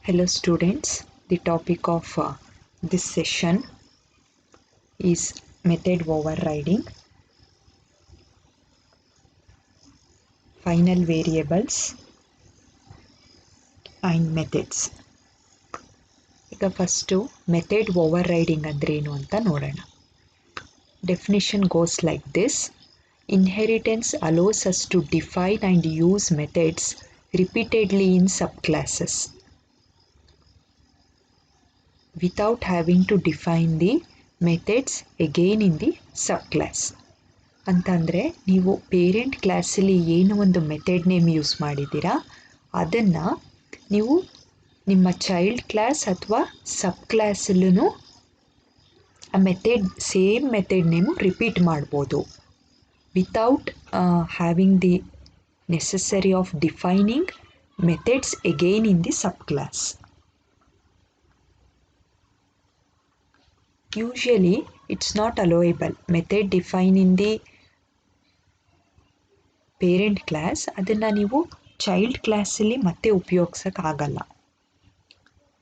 Hello students, the topic of this session is method overriding, final variables and methods. ಈಗ first method overriding ಅಂದರೆ ಏನು ಅಂತ ನೋಡೋಣ. Definition goes like this: inheritance allows us to define and use methods repeatedly in sub classes without having to define the methods again in the subclass. ಅಂತಂದರೆ ನೀವು parent ಕ್ಲಾಸಲ್ಲಿ ಏನು ಒಂದು ಮೆಥಡ್ ನೇಮ್ ಯೂಸ್ ಮಾಡಿದ್ದೀರಾ ಅದನ್ನು ನೀವು ನಿಮ್ಮ ಚೈಲ್ಡ್ ಕ್ಲಾಸ್ ಅಥವಾ ಸಬ್ ಕ್ಲಾಸಲ್ಲೂ ಆ method same method name repeat ಮಾಡ್ಬೋದು without having the necessary of defining methods again in the sub class. Usually it's not allowable. Method define in the parent class ಅದನ್ನು ನೀವು ಚೈಲ್ಡ್ ಕ್ಲಾಸಲ್ಲಿ ಮತ್ತೆ ಉಪಯೋಗಿಸೋಕ್ಕಾಗಲ್ಲ.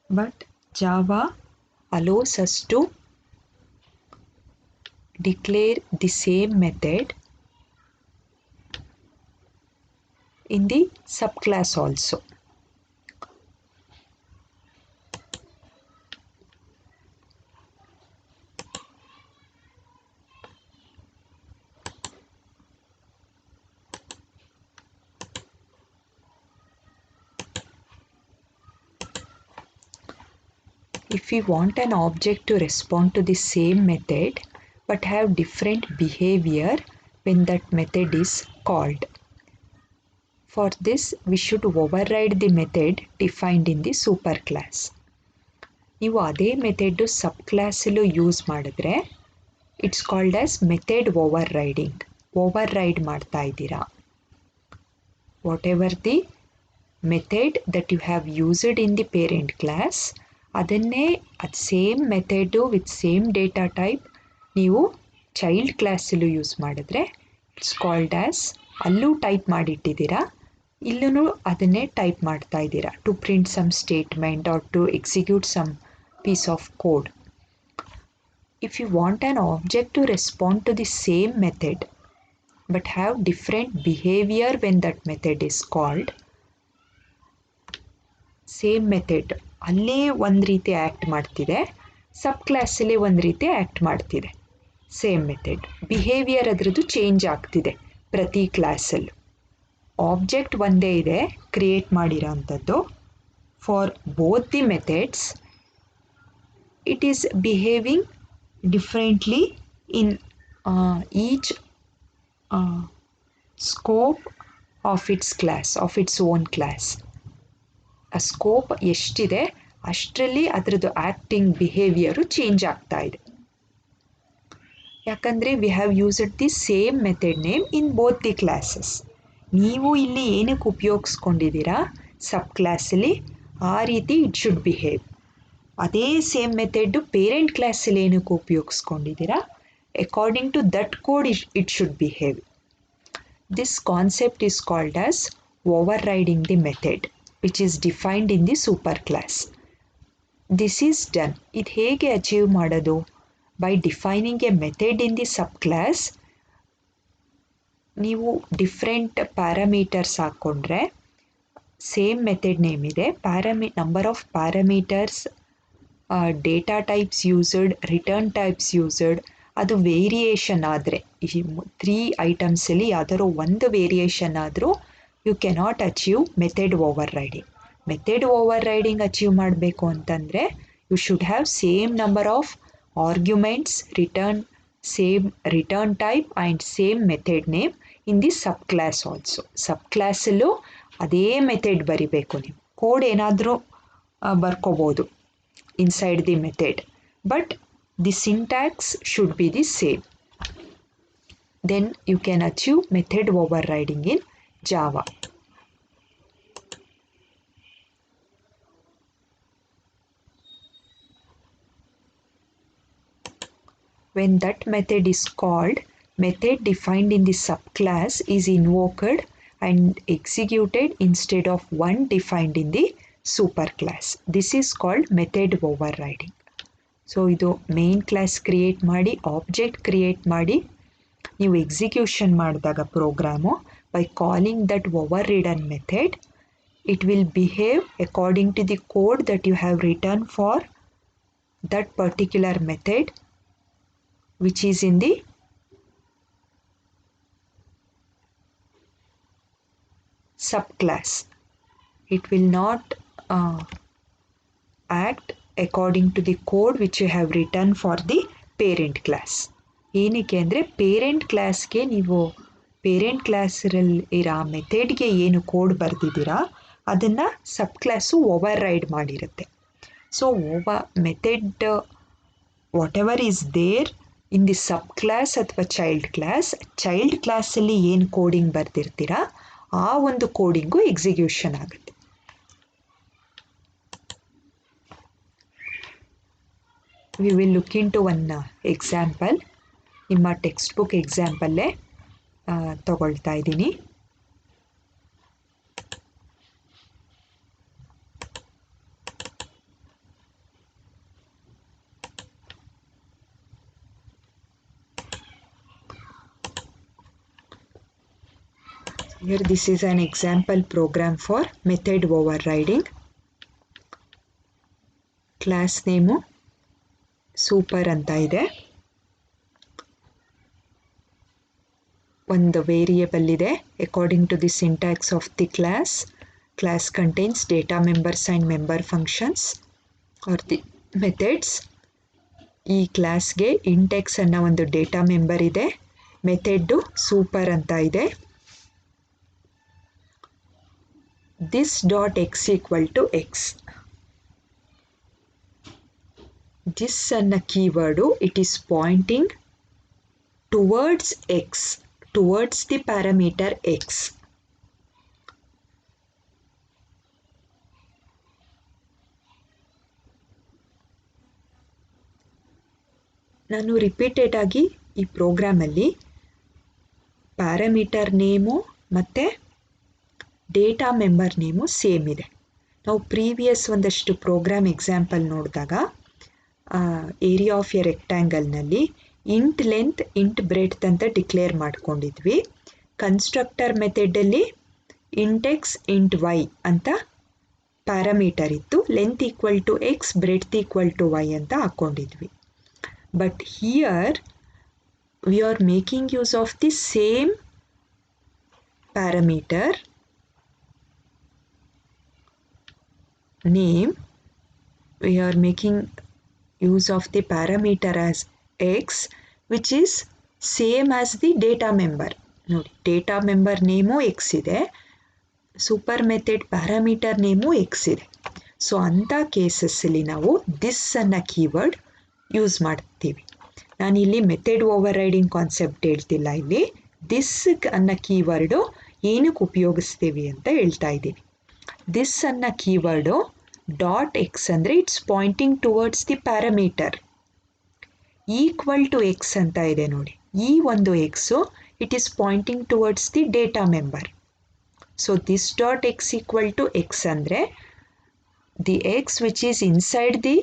But Java allows us to declare the same method in the subclass also. If we want an object to respond to the same method but have different behavior when that method is called, for this we should override the method defined in the superclass. ನೀವು ಅದೇ method sub ಕ್ಲಾಸಲ್ಲೂ use ಮಾಡಿದ್ರೆ it's called as method overriding. Override ಮಾಡ್ತಾ ಇದ್ದೀರಾ. Whatever the method that you have used in the parent class ಅದನ್ನೇ ಅದು same method with same data type ನೀವು child ಕ್ಲಾಸಲ್ಲೂ ಯೂಸ್ ಮಾಡಿದ್ರೆ ಇಟ್ಸ್ ಕಾಲ್ಡ್ ಆ್ಯಸ್ ಅಲ್ಲೂ ಟೈಪ್ ಮಾಡಿಟ್ಟಿದ್ದೀರಾ, ಇಲ್ಲೂ ಅದನ್ನೇ ಟೈಪ್ ಮಾಡ್ತಾ ಇದ್ದೀರಾ to print some statement or to execute some piece of code. If you want an object to respond to the same method but have different behaviour when that method is called, same method ಅಲ್ಲೇ ಒಂದು ರೀತಿ act ಮಾಡ್ತಿದೆ, ಸಬ್ ಕ್ಲಾಸಲ್ಲೇ ಒಂದು ರೀತಿ act ಮಾಡ್ತಿದೆ. Same method behaviour ಅದರದ್ದು change ಆಗ್ತಿದೆ ಪ್ರತಿ ಕ್ಲಾಸಲ್ಲೂ. ಆಬ್ಜೆಕ್ಟ್ ಒಂದೇ ಇದೆ ಕ್ರಿಯೇಟ್ ಮಾಡಿರೋ ಅಂಥದ್ದು. For both the methods it is behaving differently in each scope of it's class, of its own class. ಆ ಸ್ಕೋಪ್ ಎಷ್ಟಿದೆ ಅಷ್ಟರಲ್ಲಿ ಅದರದ್ದು ಆ್ಯಕ್ಟಿಂಗ್ ಬಿಹೇವಿಯರು ಚೇಂಜ್ ಆಗ್ತಾ ಇದೆ. ಯಾಕಂದರೆ V have used the same method name in both the classes. ನೀವು ಇಲ್ಲಿ ಏನಕ್ಕೆ ಉಪಯೋಗಿಸ್ಕೊಂಡಿದ್ದೀರಾ ಸಬ್ ಕ್ಲಾಸಲ್ಲಿ ಆ ರೀತಿ ಇಟ್ ಶುಡ್ ಬಿಹೇವ್. ಅದೇ ಸೇಮ್ ಮೆಥಡು ಪೇರೆಂಟ್ ಕ್ಲಾಸಲ್ಲಿ ಏನಕ್ಕೆ ಉಪಯೋಗಿಸ್ಕೊಂಡಿದ್ದೀರಾ according to that code it should behave. This concept is called as overriding the method which is defined in the superclass. This is done. ಇದು ಹೇಗೆ ಅಚೀವ್ ಮಾಡೋದು? By defining a method in the subclass. ನೀವು different parameters ಹಾಕ್ಕೊಂಡ್ರೆ same method name ಇದೆ, number of parameters, data types used, return types used, ಅದು variation ಆದರೆ ಈ 3 ಐಟಮ್ಸಲ್ಲಿ ಯಾವ್ದಾದ್ರು ಒಂದು ವೇರಿಯೇಷನ್ ಆದರೂ you cannot achieve method overriding. Method overriding achieve ಮಾಡಬೇಕು ಅಂತಂದರೆ you should have same number of arguments, same return type and same method name in the sub class also. Sub ಕ್ಲಾಸಲ್ಲೂ ಅದೇ ಮೆಥಡ್ ಬರಿಬೇಕು. ನೀವು ಕೋಡ್ ಏನಾದರೂ ಬರ್ಕೋಬೋದು inside the method, but the syntax should be the same. Then you can achieve method overriding in Java. When that method is called, method defined in the subclass is invoked and executed instead of one defined in the super class. This is called method overriding. So ಇದು main class create ಮಾಡಿ object create ಮಾಡಿ ನೀವು execution ಮಾಡಿದಾಗ program by calling that overridden method it will behave according to the code that you have written for that particular method which is in the subclass. It will not act according to the code which you have written for the parent class. ಏನಕ್ಕೆ ಅಂದರೆ parent ಕ್ಲಾಸ್ಗೆ ನೀವು parent ಕ್ಲಾಸಲ್ಲಿ ಇರೋ ಮೆಥಡ್ಗೆ ಏನು code ಬರೆದಿದ್ದೀರಾ ಅದನ್ನು sub class override ಮಾಡಿರುತ್ತೆ. So method whatever is there in the sub class ಅಥವಾ ಚೈಲ್ಡ್ ಕ್ಲಾಸಲ್ಲಿ ಏನು ಕೋಡಿಂಗ್ ಬರೆದಿರ್ತೀರಾ ಆ ಒಂದು ಕೋಡಿಂಗು ಎಕ್ಸಿಕ್ಯೂಷನ್ ಆಗುತ್ತೆ. We will look into one example. ನಿಮ್ಮ ಟೆಕ್ಸ್ಟ್ ಬುಕ್ ಎಕ್ಸಾಂಪಲ್ಲೇ ತಗೊಳ್ತಾ ಇದ್ದೀನಿ. Here this is an example program for method overriding. Class name super ಅಂತ ಇದೆ. ಒಂದು ವೇರಿಯೇಬಲ್ ಇದೆ. According to the syntax of the class contains data members and member functions or the methods. ಈ ಕ್ಲಾಸ್ಗೆ ಇಂಟೆಕ್ಸ್ ಅನ್ನೋ ಒಂದು ಡೇಟಾ ಮೆಂಬರ್ ಇದೆ. Method super ಅಂತ ಇದೆ. this dot x equal to x. this ಅನ್ನೋ keyword it is pointing towards x, towards the parameter x. ನಾನು repeated ಆಗಿ ಈ ಪ್ರೋಗ್ರಾಮಲ್ಲಿ ಪ್ಯಾರಾಮೀಟರ್ ನೇಮು ಮತ್ತು ಡೇಟಾ ಮೆಂಬರ್ ನೇಮು ಸೇಮ್ ಇದೆ. ನಾವು ಪ್ರೀವಿಯಸ್ ಒಂದಷ್ಟು ಪ್ರೋಗ್ರಾಮ್ ಎಕ್ಸಾಂಪಲ್ ನೋಡಿದಾಗ ಏರಿಯಾ ಆಫ್ ಎ ರೆಕ್ಟ್ಯಾಂಗಲ್ನಲ್ಲಿ ಇಂಟ್ ಲೆಂತ್ ಇಂಟ್ ಬ್ರೆಡ್ತ್ ಅಂತ ಡಿಕ್ಲೇರ್ ಮಾಡ್ಕೊಂಡಿದ್ವಿ. ಕನ್ಸ್ಟ್ರಕ್ಟರ್ ಮೆಥಡಲ್ಲಿ ಇಂಟೆಕ್ಸ್ ಇಂಟ್ ವೈ ಅಂತ ಪ್ಯಾರಾಮೀಟರ್ ಇತ್ತು. Length equal to x, breadth equal to y ಅಂತ ಹಾಕ್ಕೊಂಡಿದ್ವಿ. But here we are making use of the same parameter name. We are making use of the parameter as x which is same as the data member. ನೋಡಿ, data member name x ಇದೆ, super method parameter name x ಇದೆ. So ಅಂಥ ಕೇಸಸ್ಸಲ್ಲಿ ನಾವು this ಅನ್ನೋ keyword use ಮಾಡ್ತೀವಿ. ನಾನಿಲ್ಲಿ method over riding concept ಹೇಳ್ತಿಲ್ಲ, ಇಲ್ಲಿ ದಿಸ್ ಅನ್ನೋ ಕೀವರ್ಡು ಏನಕ್ಕೆ ಉಪಯೋಗಿಸ್ತೀವಿ ಅಂತ ಹೇಳ್ತಾ ಇದ್ದೀನಿ. ದಿಸ್ ಅನ್ನೋ ಕೀವರ್ಡು ಡಾಟ್ ಎಕ್ಸ್ ಅಂದರೆ it's pointing towards the parameter. Equal to x ಅಂತ ಇದೆ ನೋಡಿ, ಈ ಒಂದು x it is pointing towards the data member. So this dot x equal to x ಅಂದರೆ the x which is inside the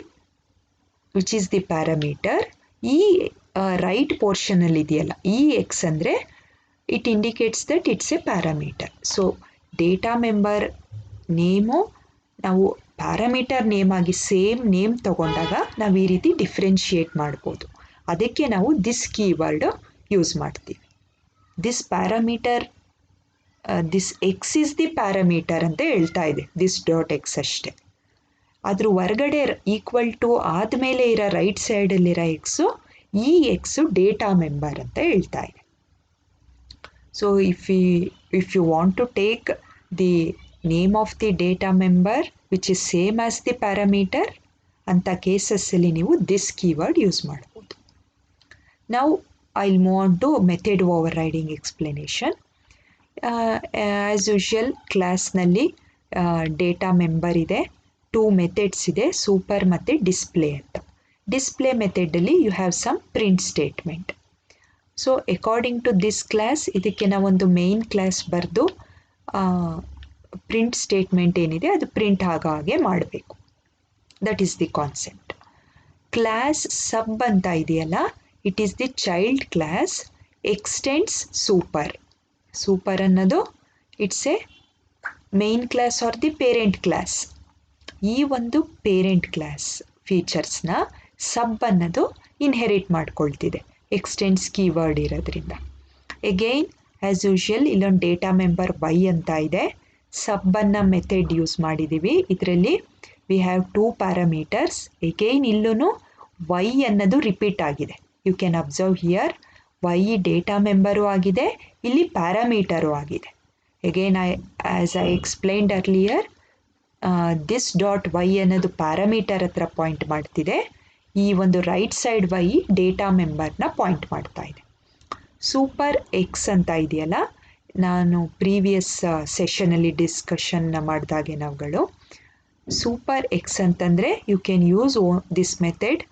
which is the parameter. ಈ right ಪೋರ್ಷನಲ್ಲಿ ಇದೆಯಲ್ಲ ಈ ಎಕ್ಸ್ ಅಂದರೆ it indicates that it's a parameter. So data member name ನಾವು parameter name ಆಗಿ same name ತಗೊಂಡಾಗ ನಾವು ಈ ರೀತಿ ಡಿಫ್ರೆನ್ಷಿಯೇಟ್ ಮಾಡ್ಬೋದು. ಅದಕ್ಕೆ ನಾವು ದಿಸ್ ಕೀವರ್ಡ್ ಯೂಸ್ ಮಾಡ್ತೀವಿ. This parameter this X is the parameter ಅಂತ ಹೇಳ್ತಾ ಇದೆ ದಿಸ್ ಡಾಟ್ ಎಕ್ಸ್ ಅಷ್ಟೇ. ಅದ್ರ ಹೊರಗಡೆ ಈಕ್ವಲ್ ಟು ಆದಮೇಲೆ ಇರೋ ರೈಟ್ ಸೈಡಲ್ಲಿರೋ ಎಕ್ಸು ಈ ಎಕ್ಸು ಡೇಟಾ ಮೆಂಬರ್ ಅಂತ ಹೇಳ್ತಾ ಇದೆ. So if you want to take the name of the data member which is same as the parameter ಅಂಥ ಕೇಸಸ್ಸಲ್ಲಿ ನೀವು ದಿಸ್ ಕೀವರ್ಡ್ ಯೂಸ್ ಮಾಡ್ಬೋದು. ನಾವು I will move on to method overriding explanation. As usual ಕ್ಲಾಸ್ನಲ್ಲಿ data member ಇದೆ, 2 methods ಇದೆ, super ಮತ್ತು display ಅಂತ. ಡಿಸ್ಪ್ಲೇ ಮೆಥಡಲ್ಲಿ you have some print statement. So according to this class ಇದಕ್ಕೆ ನಾವೊಂದು ಮೇನ್ ಕ್ಲಾಸ್ ಬರೆದು ಪ್ರಿಂಟ್ ಸ್ಟೇಟ್ಮೆಂಟ್ ಏನಿದೆ ಅದು ಪ್ರಿಂಟ್ ಆಗೋ ಹಾಗೆ ಮಾಡಬೇಕು. That is the concept. Class sub ಅಂತ ಇದೆಯಲ್ಲ, it is the child class extends super. Super ಅನ್ನೋದು it's a main class or the parent class. ಈ ಒಂದು ಪೇರೆಂಟ್ ಕ್ಲಾಸ್ ಫೀಚರ್ಸ್ನ ಸಬ್ ಅನ್ನೋದು ಇನ್ಹೆರಿಟ್ ಮಾಡ್ಕೊಳ್ತಿದೆ ಎಕ್ಸ್ಟೆಂಡ್ಸ್ ಕೀವರ್ಡ್ ಇರೋದ್ರಿಂದ. ಎಗೈನ್ ಆ್ಯಸ್ ಯೂಶುವಲ್ ಇಲ್ಲೊಂದು ಡೇಟಾ ಮೆಂಬರ್ ವೈ ಅಂತ ಇದೆ. ಸಬ್ಬನ್ನು ಮೆಥಡ್ ಯೂಸ್ ಮಾಡಿದ್ದೀವಿ. ಇದರಲ್ಲಿ ವಿ ಹ್ಯಾವ್ 2 ಪ್ಯಾರಾಮೀಟರ್ಸ್. ಎಗೈನ್ ಇಲ್ಲೂ ವೈ ಅನ್ನೋದು ರಿಪೀಟ್ ಆಗಿದೆ. You can observe here y data member ಆಗಿದೆ, ಇಲ್ಲಿ ಪ್ಯಾರಾಮೀಟರು ಆಗಿದೆ. Again as I explained earlier, this dot y ಅನ್ನೋದು ಪ್ಯಾರಾಮೀಟರ್ ಹತ್ರ ಪಾಯಿಂಟ್ ಮಾಡ್ತಿದೆ. ಈ ಒಂದು ರೈಟ್ ಸೈಡ್ ವೈ ಡೇಟಾ ಮೆಂಬರ್ನ ಪಾಯಿಂಟ್ ಮಾಡ್ತಾ ಇದೆ. ಸೂಪರ್ ಎಕ್ಸ್ ಅಂತ ಇದೆಯಲ್ಲ, ನಾನು ಪ್ರೀವಿಯಸ್ ಸೆಷನಲ್ಲಿ ಡಿಸ್ಕಷನ್ ಮಾಡಿದಾಗೆ ನಾವುಗಳು ಸೂಪರ್ ಎಕ್ಸ್ ಅಂತಂದರೆ you can use this method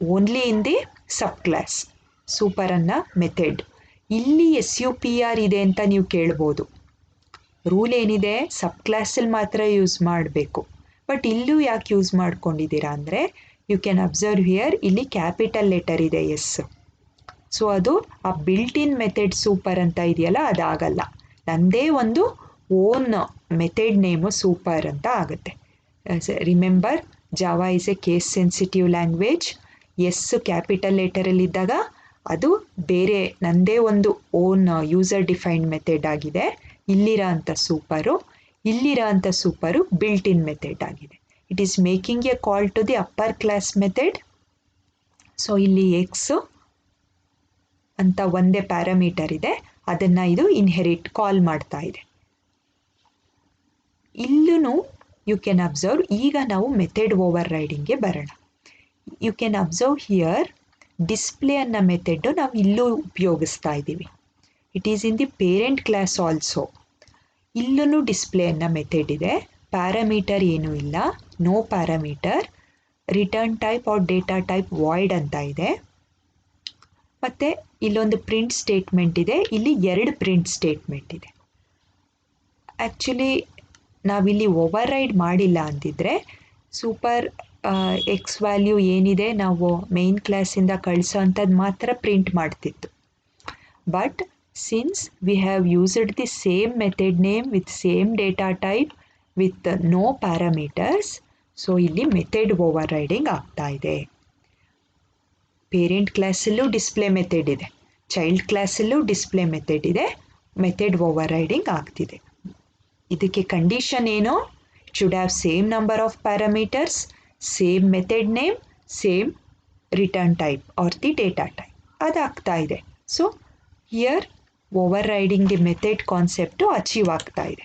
only in the sub class super ಅನ್ನೋ ಮೆಥಡ್. ಇಲ್ಲಿ SUPR ಇದೆ ಅಂತ ನೀವು ಕೇಳ್ಬೋದು. ರೂಲ್ ಏನಿದೆ, ಸಬ್ ಕ್ಲಾಸಲ್ಲಿ ಮಾತ್ರ ಯೂಸ್ ಮಾಡಬೇಕು. ಬಟ್ ಇಲ್ಲೂ ಯಾಕೆ ಯೂಸ್ ಮಾಡ್ಕೊಂಡಿದ್ದೀರಾ ಅಂದರೆ, ಯು ಕ್ಯಾನ್ ಅಬ್ಸರ್ವ್ ಹಿಯರ್ ಇಲ್ಲಿ ಕ್ಯಾಪಿಟಲ್ ಲೆಟರ್ ಇದೆ ಎಸ್. ಸೊ ಅದು ಆ ಬಿಲ್ಟ್ ಇನ್ ಮೆಥಡ್ ಸೂಪರ್ ಅಂತ ಇದೆಯಲ್ಲ, ಅದಾಗಲ್ಲ. ನನ್ನದೇ ಒಂದು ಓನ್ ಮೆಥಡ್ ನೇಮು ಸೂಪರ್ ಅಂತ ಆಗುತ್ತೆ. Remember, Java is a case sensitive language. S capital ಲೆಟರಲ್ಲಿದ್ದಾಗ ಅದು ಬೇರೆ ನನ್ನದೇ ಒಂದು ಓನ್ ಯೂಸರ್ ಡಿಫೈನ್ಡ್ ಮೆಥಡ್ ಆಗಿದೆ. ಇಲ್ಲಿರೋ ಅಂಥ ಸೂಪರು ಬಿಲ್ಟ್ ಇನ್ ಮೆಥಡ್ ಆಗಿದೆ. It is making a call to the upper class method. So ಇಲ್ಲಿ ಎಕ್ಸ್ ಅಂತ ಒಂದೇ ಪ್ಯಾರಾಮೀಟರ್ ಇದೆ, ಅದನ್ನು ಇದು ಇನ್ಹೆರಿಟ್ ಕಾಲ್ ಮಾಡ್ತಾ ಇದೆ. ಇಲ್ಲೂ ಯು ಕ್ಯಾನ್ ಅಬ್ಸರ್ವ್, ಈಗ ನಾವು ಮೆಥಡ್ ಓವರ್ ರೈಡಿಂಗ್ಗೆ ಬರೋಣ. You can observe here display ಅನ್ನೋ ಮೆಥಡು ನಾವು ಇಲ್ಲೂ ಉಪಯೋಗಿಸ್ತಾ ಇದ್ದೀವಿ. It is in the parent class also. ಇಲ್ಲೂ ಡಿಸ್ಪ್ಲೇ ಅನ್ನೋ ಮೆಥಡ್ ಇದೆ. ಪ್ಯಾರಾಮೀಟರ್ ಏನೂ ಇಲ್ಲ, no parameter. Return type or data type void ಅಂತ ಇದೆ. ಮತ್ತು ಇಲ್ಲೊಂದು ಪ್ರಿಂಟ್ ಸ್ಟೇಟ್ಮೆಂಟ್ ಇದೆ, ಇಲ್ಲಿ 2 ಪ್ರಿಂಟ್ ಸ್ಟೇಟ್ಮೆಂಟ್ ಇದೆ. ಆ್ಯಕ್ಚುಲಿ ನಾವಿಲ್ಲಿ ಓವರ್ ರೈಡ್ ಮಾಡಿಲ್ಲ ಅಂತಿದ್ರೆ ಸೂಪರ್ ಎಕ್ಸ್ ವ್ಯಾಲ್ಯೂ ಏನಿದೆ ನಾವು ಮೇನ್ ಕ್ಲಾಸಿಂದ ಕಳಿಸೋ ಅಂಥದ್ದು ಮಾತ್ರ ಪ್ರಿಂಟ್ ಮಾಡ್ತಿತ್ತು. But since we have used the same method name with same data type with no parameters, so ಇಲ್ಲಿ ಮೆಥಡ್ ಓವರ್ ರೈಡಿಂಗ್ ಆಗ್ತಾ ಇದೆ. ಪೇರೆಂಟ್ ಕ್ಲಾಸಲ್ಲೂ ಡಿಸ್ಪ್ಲೇ ಮೆಥಡ್ ಇದೆ, ಚೈಲ್ಡ್ ಕ್ಲಾಸಲ್ಲೂ ಡಿಸ್ಪ್ಲೇ ಮೆಥಡ್ ಇದೆ, ಮೆಥಡ್ ಓವರ್ ರೈಡಿಂಗ್ ಆಗ್ತಿದೆ. ಇದಕ್ಕೆ ಕಂಡೀಷನ್ ಏನು? It should have same number of parameters, same method name, same return type or the data type. ಅದಾಗ್ತಾ ಇದೆ. So here overriding the method concept achieve ಆಗ್ತಾ ಇದೆ.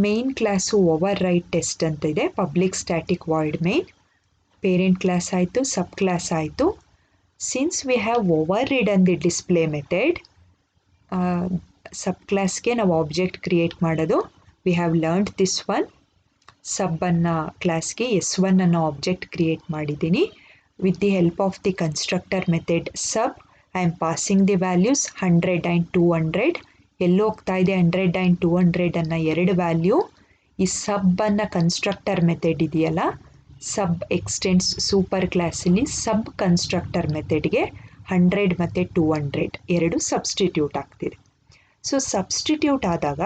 Main class override test ಅಂತ ಇದೆ. Public static void main, parent class ಆಯಿತು, sub class ಆಯಿತು. Since we have overridden the display method, sub ಕ್ಲಾಸ್ಗೆ ನಾವು ಆಬ್ಜೆಕ್ಟ್ ಕ್ರಿಯೇಟ್ ಮಾಡೋದು. We have learned this one. Sub ಅನ್ನೋ ಕ್ಲಾಸ್ಗೆ S1 ಅನ್ನೋ ಆಬ್ಜೆಕ್ಟ್ ಕ್ರಿಯೇಟ್ ಮಾಡಿದ್ದೀನಿ. With the help of the constructor method sub, I am passing the values 100 and 200. ಎಲ್ಲೋ ಹೋಗ್ತಾ ಇದೆ 100 ಆ್ಯಂಡ್ 200 ಅನ್ನೋ 2 ವ್ಯಾಲ್ಯೂ. ಈ ಸಬ್ ಅನ್ನೋ ಕನ್ಸ್ಟ್ರಕ್ಟರ್ ಮೆಥಡ್ ಇದೆಯಲ್ಲ, ಸಬ್ ಎಕ್ಸ್ಟೆಂಡ್ಸ್ ಸೂಪರ್ ಕ್ಲಾಸಲ್ಲಿ ಸಬ್ ಕನ್ಸ್ಟ್ರಕ್ಟರ್ ಮೆಥಡ್ಗೆ 100 ಮತ್ತು 200 2 ಸಬ್ಸ್ಟಿಟ್ಯೂಟ್ ಆಗ್ತಿದೆ. ಸೊ ಸಬ್ಸ್ಟಿಟ್ಯೂಟ್ ಆದಾಗ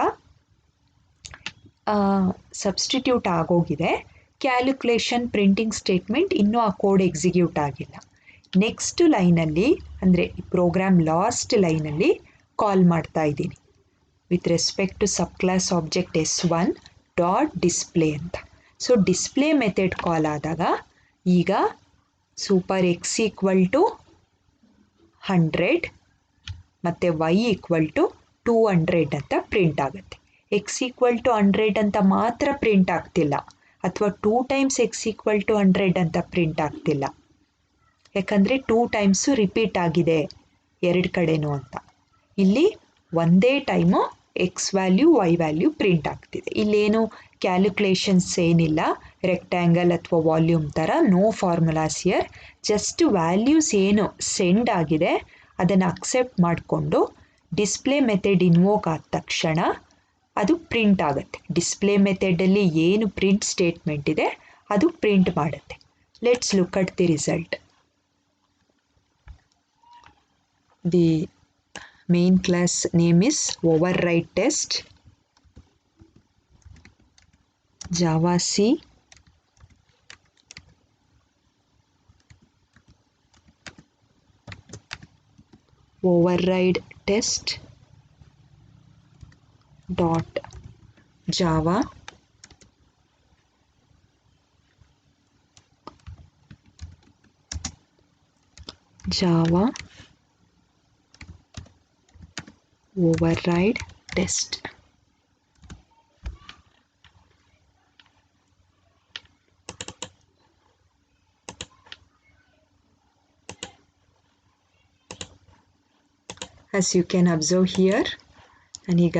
ಸಬ್ಸ್ಟಿಟ್ಯೂಟ್ ಆಗೋಗಿದೆ. ಕ್ಯಾಲ್ಕುಲೇಷನ್ ಪ್ರಿಂಟಿಂಗ್ ಸ್ಟೇಟ್ಮೆಂಟ್ ಇನ್ನೂ ಆ ಕೋಡ್ ಎಕ್ಸಿಕ್ಯೂಟ್ ಆಗಿಲ್ಲ. ನೆಕ್ಸ್ಟ್ ಲೈನಲ್ಲಿ ಅಂದರೆ ಪ್ರೋಗ್ರಾಮ್ ಲಾಸ್ಟ್ ಲೈನಲ್ಲಿ ಕಾಲ್ ಮಾಡ್ತಾ ಇದ್ದೀನಿ with respect to sub class object S1 dot display ಅಂತ. ಸೊ ಡಿಸ್ಪ್ಲೇ ಮೆಥಡ್ ಕಾಲ್ ಆದಾಗ ಈಗ ಸೂಪರ್ ಎಕ್ಸ್ ಈಕ್ವಲ್ ಟು 100 ಮತ್ತು ವೈ ಈಕ್ವಲ್ ಟು 200 ಅಂತ ಪ್ರಿಂಟ್ ಆಗುತ್ತೆ. ಎಕ್ಸ್ ಈಕ್ವಲ್ ಟು 100 ಅಂತ ಮಾತ್ರ ಪ್ರಿಂಟ್ ಆಗ್ತಿಲ್ಲ, ಅಥವಾ 2 ಟೈಮ್ಸ್ ಎಕ್ಸ್ ಈಕ್ವಲ್ ಟು 100 ಅಂತ ಪ್ರಿಂಟ್ ಆಗ್ತಿಲ್ಲ. ಯಾಕಂದರೆ 2 ಟೈಮ್ಸು ರಿಪೀಟ್ ಆಗಿದೆ 2 ಕಡೆನೂ ಅಂತ. ಇಲ್ಲಿ ಒಂದೇ time x value y value print ಆಗ್ತಿದೆ. ಇಲ್ಲೇನು ಕ್ಯಾಲ್ಕುಲೇಷನ್ಸ್ ಏನಿಲ್ಲ, ರೆಕ್ಟ್ಯಾಂಗಲ್ ಅಥವಾ ವಾಲ್ಯೂಮ್ ಥರ no formulas here. Just values ಏನು ಸೆಂಡ್ ಆಗಿದೆ ಅದನ್ನು ಅಕ್ಸೆಪ್ಟ್ ಮಾಡಿಕೊಂಡು ಡಿಸ್ಪ್ಲೇ ಮೆಥಡ್ ಇನ್ವೋಕ್ ಆದ ತಕ್ಷಣ ಅದು ಪ್ರಿಂಟ್ ಆಗುತ್ತೆ. ಡಿಸ್ಪ್ಲೇ ಮೆಥಡಲ್ಲಿ ಏನು ಪ್ರಿಂಟ್ ಸ್ಟೇಟ್ಮೆಂಟ್ ಇದೆ ಅದು ಪ್ರಿಂಟ್ ಮಾಡುತ್ತೆ. Let's look at the result. The main class name is override test java c override test dot java override test. As you can observe here, ನಾನೀಗ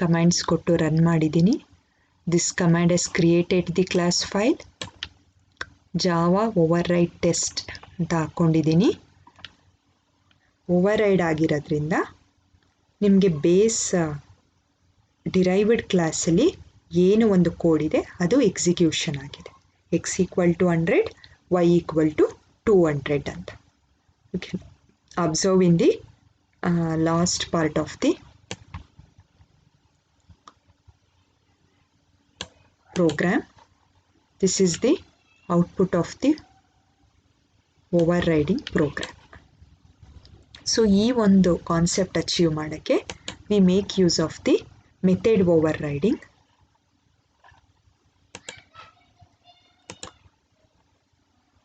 commands ಕೊಟ್ಟು run ಮಾಡಿದ್ದೀನಿ. This command has created the class file java override test ಅಂತ ಹಾಕ್ಕೊಂಡಿದ್ದೀನಿ. Override ಆಗಿರೋದ್ರಿಂದ ನಿಮಗೆ base derived ಕ್ಲಾಸಲ್ಲಿ ಏನು ಒಂದು ಕೋಡ್ ಇದೆ ಅದು ಎಕ್ಸಿಕ್ಯೂಷನ್ ಆಗಿದೆ. x = 100 y = 200 ಅಂತ. You can observe in the last part of the program. This is the output of the overriding program. So ಈ ಒಂದು ಕಾನ್ಸೆಪ್ಟ್ ಅಚೀವ್ ಮಾಡೋಕ್ಕೆ we make use of the method overriding.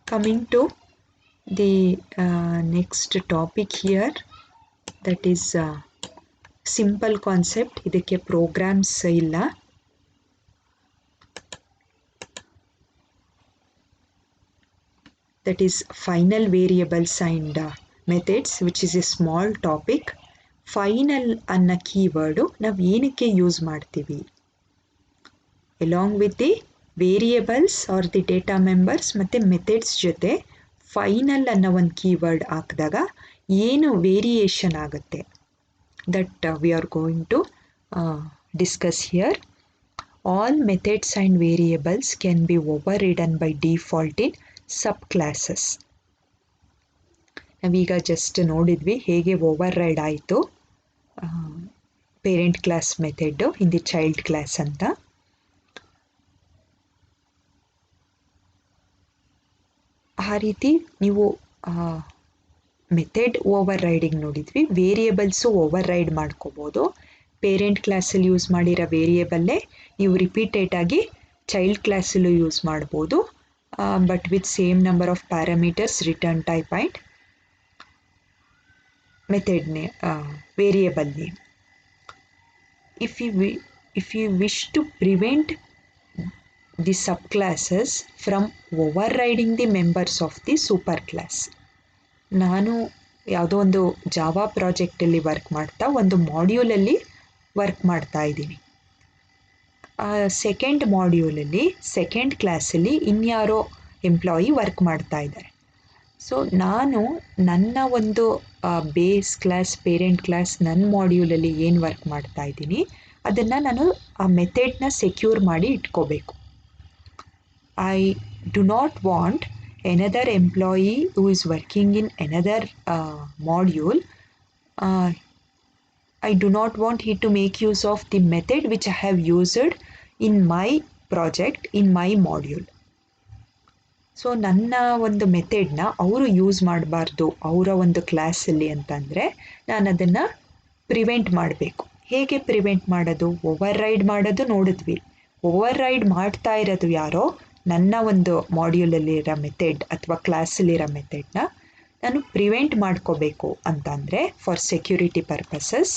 Coming to the next topic here, that is simple concept. ಇದಕ್ಕೆ programs ಇಲ್ಲ. That is final variables and methods, which is a small topic. Final ಅನ್ನೋ keyword ನಾವು ಏನಕ್ಕೆ use ಮಾಡ್ತೀವಿ? along with the variables or the data members ಮತ್ತು methods ಜೊತೆ final ಅನ್ನೋ ಒಂದು ಕೀವರ್ಡ್ ಹಾಕಿದಾಗ ಏನು ವೇರಿಯೇಷನ್ ಆಗುತ್ತೆ, that we are going to discuss here. All methods and variables can be overridden by default in sub classes. ನಾವೀಗ just ನೋಡಿದ್ವಿ ಹೇಗೆ ಓವರ್ರೈಡ್ ಆಯಿತು parent class method in the child class ಅಂತ. ಆ ರೀತಿ ನೀವು ಮೆಥಡ್ ಓವರ್ ರೈಡಿಂಗ್ ನೋಡಿದ್ವಿ. Variables override ಮಾಡ್ಕೋಬೋದು. ಪೇರೆಂಟ್ ಕ್ಲಾಸಲ್ಲಿ ಯೂಸ್ ಮಾಡಿರೋ ವೇರಿಯೇಬಲ್ಲೇ ನೀವು ರಿಪೀಟೆಡಾಗಿ ಚೈಲ್ಡ್ ಕ್ಲಾಸಲ್ಲೂ ಯೂಸ್ ಮಾಡ್ಬೋದು, but with same number of parameters, return type and method name, variable name. If you wish to prevent the subclasses from overriding the members of the superclass, ನಾನು ಯಾವುದೋ ಒಂದು ಜಾವಾ ಪ್ರಾಜೆಕ್ಟಲ್ಲಿ ವರ್ಕ್ ಮಾಡ್ತಾ ಒಂದು ಮಾಡ್ಯೂಲಲ್ಲಿ work ಮಾಡ್ತಾ ಇದ್ದೀನಿ. Second ಮಾಡ್ಯೂಲಲ್ಲಿ second ಕ್ಲಾಸಲ್ಲಿ ಇನ್ಯಾರೋ employee work ಮಾಡ್ತಾ ಇದ್ದಾರೆ. ಸೊ ನಾನು ನನ್ನ ಒಂದು ಬೇಸ್ ಕ್ಲಾಸ್, ಪೇರೆಂಟ್ ಕ್ಲಾಸ್, ನನ್ನ ಮಾಡ್ಯೂಲಲ್ಲಿ ಏನು ವರ್ಕ್ ಮಾಡ್ತಾ ಇದ್ದೀನಿ ಅದನ್ನು ನಾನು ಆ ಮೆಥಡ್ನ ಸೆಕ್ಯೂರ್ ಮಾಡಿ ಇಟ್ಕೋಬೇಕು. I do not want another employee who is working in another module, I do not want he to make use of the method which I have used in my project, in my module. So ನನ್ನ ಒಂದು ಮೆಥಡ್ನ ಅವರು use ಮಾಡಬಾರ್ದು ಅವರ ಒಂದು ಕ್ಲಾಸಲ್ಲಿ ಅಂತಂದರೆ ನಾನು ಅದನ್ನು ಪ್ರಿವೆಂಟ್ ಮಾಡಬೇಕು. ಹೇಗೆ ಪ್ರಿವೆಂಟ್ ಮಾಡೋದು? ಓವರ್ ರೈಡ್ ಮಾಡೋದು ನೋಡಿದ್ವಿ. ಓವರ್ ರೈಡ್ ಮಾಡ್ತಾ ಇರೋದು ಯಾರೋ ನನ್ನ ಒಂದು ಮಾಡ್ಯೂಲಲ್ಲಿರೋ ಮೆಥಡ್ ಅಥವಾ ಕ್ಲಾಸಲ್ಲಿರೋ ಮೆಥಡ್ನ ನಾನು ಪ್ರಿವೆಂಟ್ ಮಾಡ್ಕೋಬೇಕು ಅಂತಂದರೆ for security purposes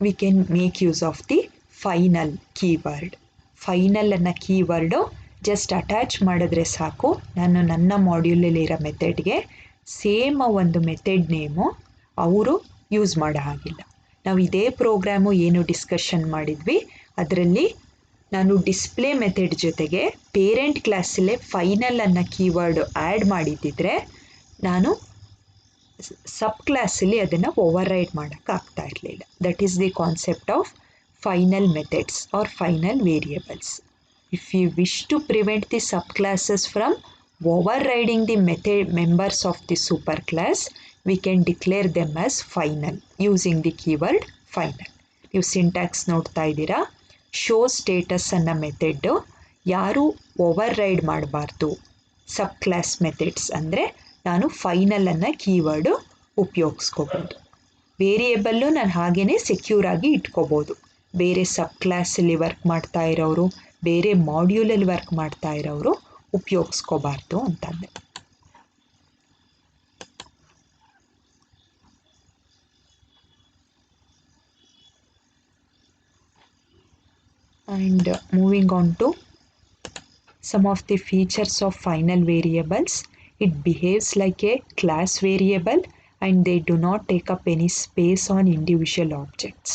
we can make use of the final keyword. Final ಅನ್ನೋ ಕೀವರ್ಡು ಜಸ್ಟ್ ಅಟ್ಯಾಚ್ ಮಾಡಿದ್ರೆ ಸಾಕು. ನಾನು ನನ್ನ ಮಾಡ್ಯೂಲಲ್ಲಿರೋ ಮೆಥಡ್ಗೆ ಸೇಮ್ ಒಂದು ಮೆಥಡ್ ನೇಮು ಅವರು ಯೂಸ್ ಮಾಡೋ ಹಾಗಿಲ್ಲ. ನಾವು ಇದೇ ಪ್ರೋಗ್ರಾಮು ಏನು ಡಿಸ್ಕಷನ್ ಮಾಡಿದ್ವಿ ಅದರಲ್ಲಿ ನಾನು ಡಿಸ್ಪ್ಲೇ ಮೆಥಡ್ ಜೊತೆಗೆ ಪೇರೆಂಟ್ ಕ್ಲಾಸಲ್ಲೇ ಫೈನಲ್ ಅನ್ನೋ ಕೀವರ್ಡು ಆ್ಯಡ್ ಮಾಡಿದ್ದಿದ್ರೆ ನಾನು ಸಬ್ ಕ್ಲಾಸಲ್ಲಿ ಅದನ್ನು ಓವರ್ ರೈಡ್ ಮಾಡೋಕ್ಕಾಗ್ತಾ ಇರಲಿಲ್ಲ. That is the concept of final methods or final variables. If you wish to prevent the sub classes from overriding the method members of the superclass, we can declare them as final using the keyword final. ನೀವು syntax ನೋಡ್ತಾ ಇದ್ದೀರಾ. Show status ಅನ್ನೋ method ಯಾರು over ride ಮಾಡಬಾರ್ದು ಸಬ್ class methods ಅಂದರೆ ನಾನು final ಅನ್ನೋ keyword ಉಪಯೋಗಿಸ್ಕೋಬೋದು. Variable ನಾನು ಹಾಗೇ ಸೆಕ್ಯೂರ್ ಆಗಿ ಇಟ್ಕೋಬೋದು. ಬೇರೆ ಸಬ್ ಕ್ಲಾಸಲ್ಲಿ ವರ್ಕ್ ಮಾಡ್ತಾ ಇರೋರು, ಬೇರೆ ಮಾಡ್ಯೂಲಲ್ಲಿ ವರ್ಕ್ ಮಾಡ್ತಾ ಇರೋರು ಉಪಯೋಗಿಸ್ಕೋಬಾರ್ದು ಅಂತಂದೆ. And moving on to some of the features of final variables. It behaves like a class variable and they do not take up any space on individual objects.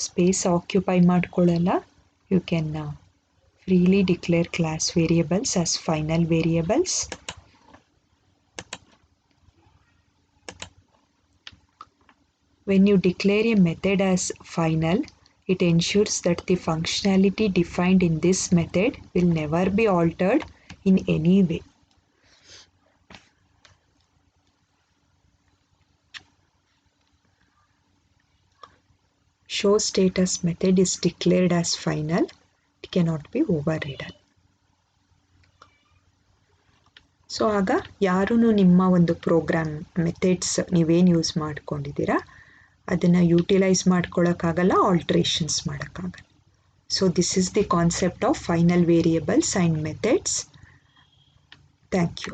Space occupy ಮಾಡ್ಕೊಳ್ಳಲ್ಲ. You can freely declare class variables as final variables. When you declare a method as final, it ensures that the functionality defined in this method will never be altered in any way. Show status method is declared as final. It cannot be overridden. So ಆಗ ಯಾರೂ ನಿಮ್ಮ ಒಂದು program methods ನೀವೇನು use ಮಾಡ್ಕೊಂಡಿದ್ದೀರಾ ಅದನ್ನು utilise ಮಾಡ್ಕೊಳ್ಳೋಕ್ಕಾಗಲ್ಲ, alterations ಮಾಡೋಕ್ಕಾಗಲ್ಲ. So this is the concept of final variables and methods. Thank you.